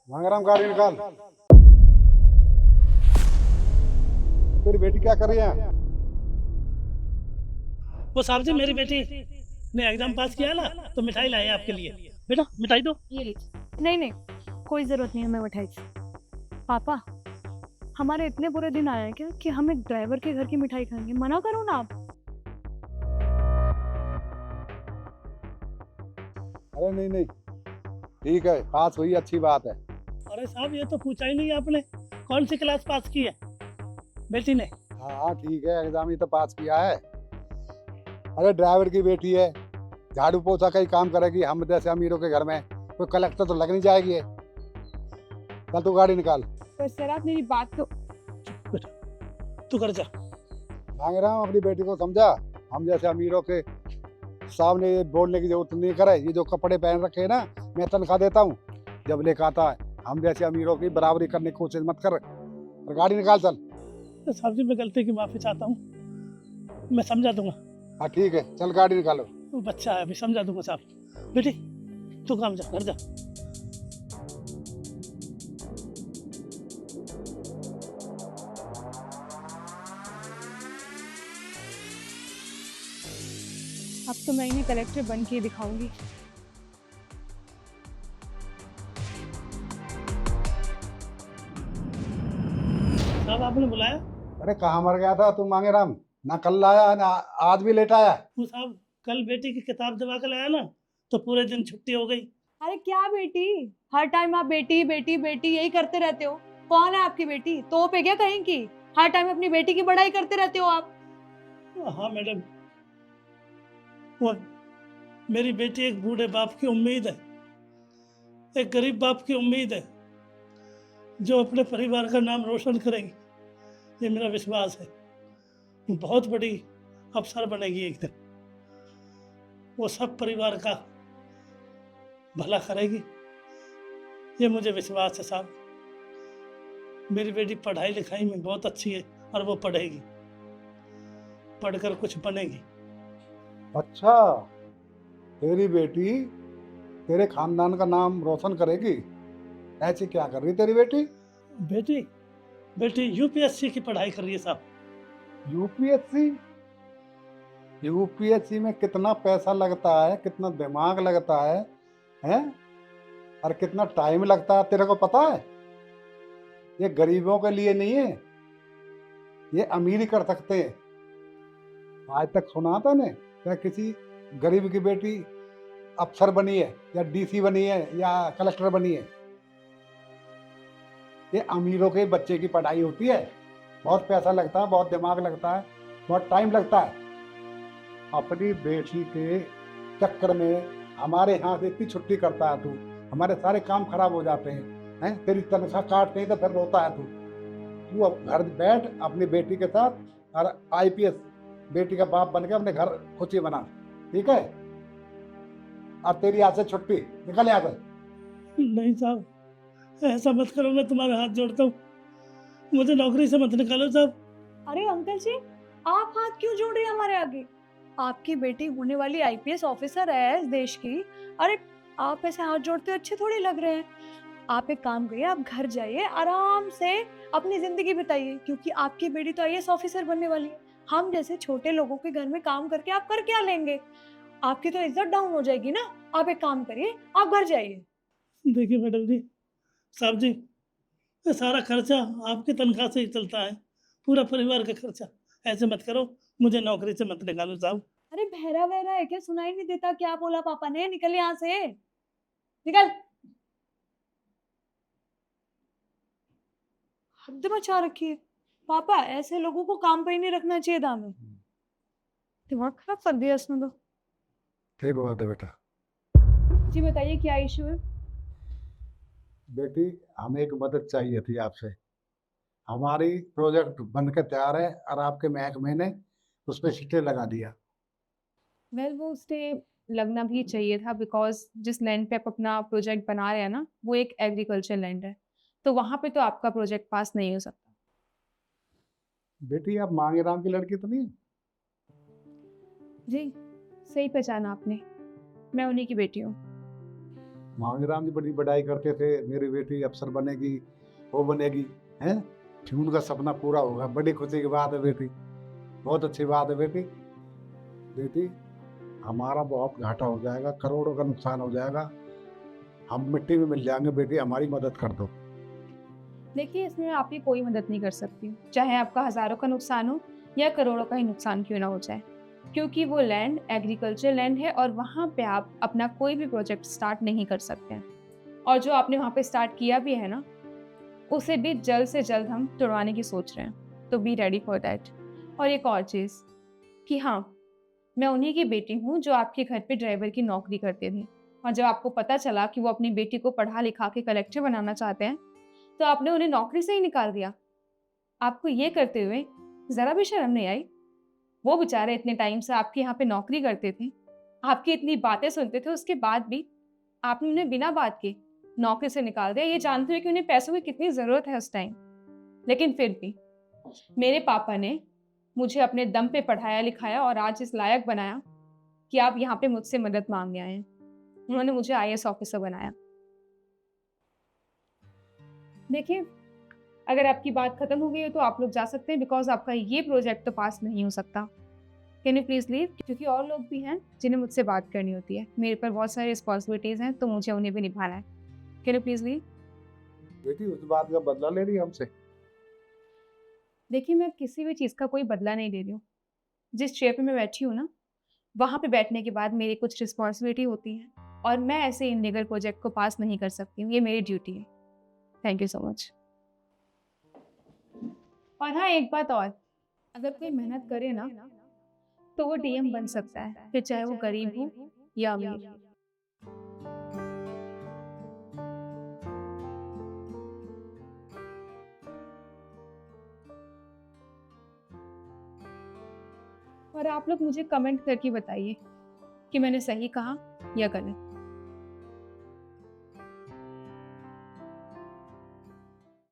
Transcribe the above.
मांगराम गाड़ी निकाल। तेरी बेटी क्या कर रही है? वो साहब जी मेरी बेटी ने एग्जाम पास किया ना, तो मिठाई लाए आपके लिए। बेटा मिठाई दो। ये लीजिए। नहीं नहीं, कोई जरूरत नहीं हमें मिठाई की। पापा, हमारे इतने बुरे दिन आए हैं क्या कि हम एक ड्राइवर के घर की मिठाई खाएंगे? मना करो ना आप। अरे नहीं नहीं, ठीक है, पास हुई अच्छी बात है। अरे साहब ये तो पूछा ही नहीं आपने, कौन सी क्लास पास की है बेटी ने? हाँ हाँ ठीक है, एग्जाम ही तो पास किया है। अरे ड्राइवर की बेटी है, झाड़ू पोछा का ही काम करेगी। हम जैसे अमीरों के घर में कोई कलेक्टर तो लग नहीं जाएगी। चल तू गाड़ी निकाल। पर सर आप मेरी बात तो। बेटा तू कर जा। मांगराम अपनी बेटी को समझा। हम जैसे अमीरों के सामने ये बोलने की जरूरत नहीं करे। ये जो कपड़े पहन रखे हैं ना, मैं तनख्वाह देता हूँ, जब लेकर आता है। हम जैसे अमीरों की बराबरी करने की कोशिश मत कर। और गाड़ी निकाल चल। तो साहब जी मैं गलती की माफी चाहता हूँ, मैं समझा दूंगा। हाँ ठीक है, चल गाड़ी निकालो। वो बच्चा है अभी, समझा दूंगा साहब। बेटी तू काम जा, घर जा। अब तो मैं इन्हें कलेक्टर बन के दिखाऊंगी। साहब आपने बुलाया? अरे कहाँ मर गया था तू मांगेराम? ना कल लाया ना आज भी लेट आया। वो साहब कल बेटी की किताब दिवा कर लाया ना, तो पूरे दिन छुट्टी हो गई। अरे क्या बेटी, हर टाइम आप बेटी बेटी बेटी यही करते रहते हो। कौन है आपकी बेटी? तोप है क्या कहीं की? हर टाइम अपनी बेटी की बड़ाई करते रहते हो आप। हाँ मैडम, वो मेरी बेटी एक बूढ़े बाप की उम्मीद है, एक गरीब बाप की उम्मीद है, जो अपने परिवार का नाम रोशन करेगी। ये मेरा विश्वास है। वो बहुत बड़ी अफसर बनेगी एक दिन। वो सब परिवार का भला करेगी, ये मुझे विश्वास है साहब। मेरी बेटी पढ़ाई लिखाई में बहुत अच्छी है, और वो पढ़ेगी, पढ़कर कुछ बनेगी। अच्छा, तेरी बेटी तेरे खानदान का नाम रोशन करेगी? ऐसी क्या कर रही तेरी बेटी? बेटी बेटी यूपीएससी की पढ़ाई कर रही है साहब। यूपीएससी? यूपीएससी में कितना पैसा लगता है, कितना दिमाग लगता है? और कितना टाइम लगता है, तेरे को पता है? ये गरीबों के लिए नहीं है, ये अमीर ही कर सकते हैं। आज तक सुना था ने क्या किसी गरीब की बेटी अफसर बनी है, या डीसी बनी है, या कलेक्टर बनी है? ये अमीरों के बच्चे की पढ़ाई होती है। बहुत पैसा लगता है, बहुत दिमाग लगता है, बहुत टाइम लगता है। अपनी बेटी के चक्कर में हमारे यहाँ से इतनी छुट्टी करता है तू। हमारे सारे काम खराब हो जाते हैं, तेरी तनख्वाह काटते हैं तो फिर रोता है तू। तू अब घर बैठ अपनी बेटी के साथ और आईपीएस बेटी का बाप बन के अपने घर खुशी बना, ठीक है? और तेरी यहाँ से छुट्टी, निकल यहाँ से। नहीं साहब, ऐसा मत करो, मैं तुम्हारे हाथ जोड़ता हूँ, मुझे नौकरी से मत निकालो साहब। अरे अंकल जी, आप हाथ क्यों जोड़ रहे हैं हमारे आगे? आपकी बेटी होने वाली आईपीएस ऑफिसर है इस देश की। अरे आप ऐसे हाथ जोड़ते हो अच्छे थोड़ी लग रहे हैं। आप एक काम करिए, आप घर जाइए, आराम से अपनी जिंदगी बिताइए, क्योंकि आपकी बेटी तो आईएएस ऑफिसर बनने वाली है। हम जैसे छोटे लोगों के घर में काम करके आप कर क्या लेंगे? आपकी तो इज्जत डाउन हो जाएगी ना। आप एक काम करिए, आप घर जाइए। देखिए मैडम जी, साहब जी, ये सारा खर्चा आपकी तनख्वाह से ही चलता है, पूरा परिवार का खर्चा। ऐसे मत करो, मुझे नौकरी से मत निकालो साहब। अरे बहरा बहरा है क्या? सुनाई नहीं देता क्या बोला पापा ने? निकल यहाँ से, निकल। हद मचा रखी है। पापा ऐसे लोगों को काम पे ही नहीं रखना चाहिए था हमें। दिमाग खराब कर दिया इसने तो। ठीक बात है बेटा। जी बताइए क्या इशू है? बेटी, हमें एक मदद चाहिए थी आपसे। हमारी प्रोजेक्ट बन के तैयार है और आपके महकमे ने उस पर स्टे लगा दिया। वेल वो स्टे लगना भी चाहिए था, बिकॉज जिस लैंड पे आप अपना प्रोजेक्ट बना रहे हैं ना, वो एक एग्रीकल्चर लैंड है, तो वहाँ पे तो आपका प्रोजेक्ट पास नहीं हो सकता। बेटी, आप मांगेराम की लड़की तो नहीं? जी सही पहचाना आपने, मैं उन्हीं की बेटी हूँ। मांगराम जी बड़ी बड़ाई करते थे, मेरी बेटी अफसर बनेगी, वो बनेगी, हैं? फिर उनका सपना पूरा होगा, बड़ी खुशी की बात है बेटी, बहुत अच्छी बात है बेटी। बेटी, हमारा बहुत घाटा हो जाएगा, करोड़ों का नुकसान हो जाएगा, हम मिट्टी में मिल जाएंगे बेटी, हमारी मदद कर दो। देखिए, इसमें मैं आपकी कोई मदद नहीं कर सकती हूँ, चाहे आपका हज़ारों का नुकसान हो या करोड़ों का ही नुकसान क्यों ना हो जाए, क्योंकि वो लैंड एग्रीकल्चर लैंड है और वहाँ पे आप अपना कोई भी प्रोजेक्ट स्टार्ट नहीं कर सकते हैं। और जो आपने वहाँ पे स्टार्ट किया भी है ना, उसे भी जल्द से जल्द हम तुड़वाने की सोच रहे हैं, तो बी रेडी फॉर दैट। और एक और चीज़ कि हाँ, मैं उन्हीं की बेटी हूँ जो आपके घर पे ड्राइवर की नौकरी करते थे, और जब आपको पता चला कि वो अपनी बेटी को पढ़ा लिखा के कलेक्टर बनाना चाहते हैं, तो आपने उन्हें नौकरी से ही निकाल दिया। आपको ये करते हुए ज़रा भी शर्म नहीं आई? वो बेचारे इतने टाइम से आपके यहाँ पे नौकरी करते थे, आपकी इतनी बातें सुनते थे, उसके बाद भी आपने उन्हें बिना बात के नौकरी से निकाल दिया, ये जानते हुए कि उन्हें पैसों की कितनी ज़रूरत है उस टाइम। लेकिन फिर भी मेरे पापा ने मुझे अपने दम पे पढ़ाया लिखाया और आज इस लायक बनाया कि आप यहाँ पे मुझसे मदद मांगने आए हैं। उन्होंने मुझे आईएएस ऑफिसर बनाया। देखिए, अगर आपकी बात खत्म हो गई है तो आप लोग जा सकते हैं, बिकॉज आपका ये प्रोजेक्ट तो पास नहीं हो सकता। Can you please leave? क्योंकि और लोग भी हैं जिन्हें मुझसे बात करनी होती है। मेरे पर बहुत सारी रिस्पॉन्सिबिलिटीज़ हैं, तो मुझे उन्हें भी निभाना है। Can you please leave? बेटी, उस बात का बदला ले रही है हमसे? देखिए, मैं किसी भी चीज़ का कोई बदला नहीं ले रही हूँ। जिस चेयर पे मैं बैठी हूँ ना, वहाँ पे बैठने के बाद मेरी कुछ रिस्पॉन्सिबिलिटी होती है और मैं ऐसे इल्लीगल प्रोजेक्ट को पास नहीं कर सकती हूँ। ये मेरी ड्यूटी है। Thank you so much. और हाँ, एक बात और, अगर कोई मेहनत करे ना, तो वो डीएम बन सकता है, फिर चाहे वो गरीब हो या अमीर। और आप लोग मुझे कमेंट करके बताइए कि मैंने सही कहा या गलत।